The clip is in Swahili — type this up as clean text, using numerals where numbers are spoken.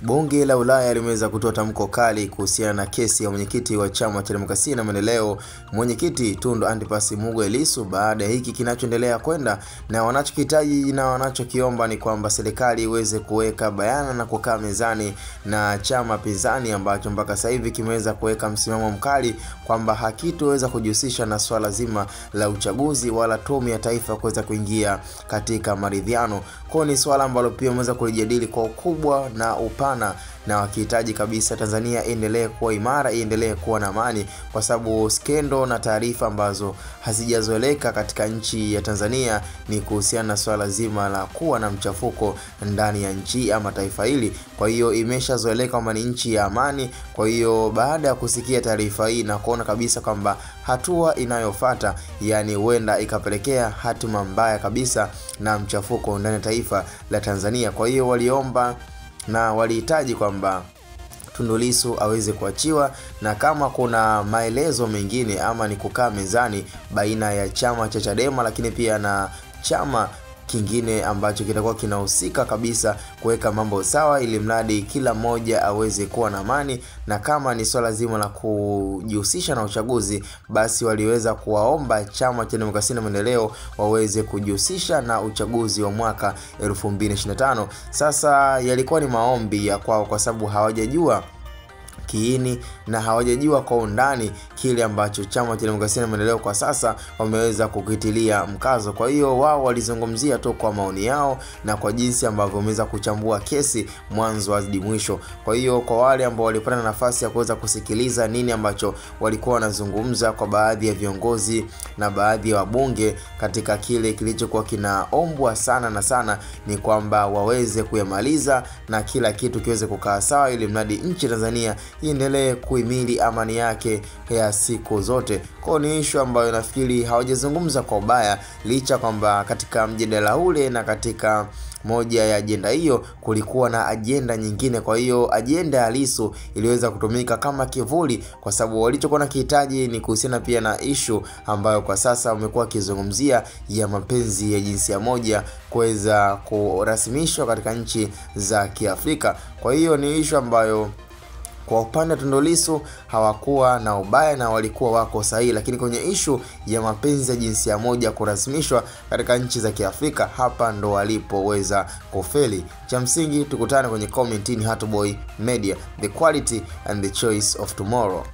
Bunge la Ulaya limeweza kutoa tamko kali kuhusiana na kesi ya mwenyekiti wa chama cha demokrasia na maendeleo, mwenyekiti Tundu Antipas Mugwe Lissu, baada ya hiki kinachoendelea kwenda, na wanachokihitaji na wanachokiomba ni kwamba serikali iweze kuweka bayana na kukaa mezani na chama pinzani ambacho mpaka sasa hivi kimeweza kuweka msimamo mkali kwamba hakitoweza kujihusisha na swala zima la uchaguzi wala tume ya taifa kuweza kuingia katika maridhiano. Kwa ni swala ambalo pia wameweza kulijadili kwa ukubwa na upana, na wakihitaji kabisa Tanzania iendelee kuwa imara, iendelee kuwa na amani, kwa sababu skendo na taarifa ambazo hazijazoeleka katika nchi ya Tanzania ni kuhusiana na swala zima la kuwa na mchafuko ndani ya nchi ama taifa hili. Kwa hiyo imeshazoeleka kwamba ni nchi ya amani. Kwa hiyo baada ya kusikia taarifa hii na kuona kabisa kwamba hatua inayofuata yani huenda ikapelekea hatima mbaya kabisa na mchafuko ndani ya taifa la Tanzania, kwa hiyo waliomba na walihitaji kwamba Tundu Lissu aweze kuachiwa, na kama kuna maelezo mengine ama ni kukaa mezani baina ya chama cha Chadema lakini pia na chama kingine ambacho kitakuwa kinahusika kabisa kuweka mambo sawa, ili mradi kila mmoja aweze kuwa na amani. Na kama ni swala zima la kujihusisha na uchaguzi, basi waliweza kuwaomba chama cha demokrasia na maendeleo waweze kujihusisha na uchaguzi wa mwaka 2025. Sasa yalikuwa ni maombi ya kwao kwa sababu hawajajua kiini na hawajajua kwa undani kile ambacho chama cha demokrasia na maendeleo kwa sasa wameweza kukitilia mkazo. Kwa hiyo wao walizungumzia tu kwa maoni yao na kwa jinsi ambavyo wameweza kuchambua kesi mwanzo hadi mwisho. Kwa hiyo kwa wale ambao walipata nafasi ya kuweza kusikiliza nini ambacho walikuwa wanazungumza kwa baadhi ya viongozi na baadhi ya wabunge katika kile kilichokuwa kinaombwa sana ni kwamba waweze kuyamaliza na kila kitu kiweze kukaa sawa, ili mradi nchi Tanzania iendelee kuhimili amani yake ya siku zote. Kwa ni issue ambayo nafikiri hawajazungumza kwa ubaya, licha kwamba katika mjadala ule na katika moja ya ajenda hiyo kulikuwa na ajenda nyingine. Kwa hiyo ajenda ya Lissu iliweza kutumika kama kivuli, kwa sababu walichokuwa na kihitaji ni kuhusiana pia na issue ambayo kwa sasa wamekuwa kizungumzia ya mapenzi ya jinsia moja kuweza kurasmishwa katika nchi za Kiafrika. Kwa hiyo ni issue ambayo kwa upande wa Tundu Lissu hawakuwa na ubaya na walikuwa wako sahihi, lakini kwenye issue ya mapenzi ya jinsia moja kurasmishwa katika nchi za Kiafrika, hapa ndo walipoweza kufeli. Cha msingi tukutane kwenye comment. Ni Hatuboy Media, the quality and the choice of tomorrow.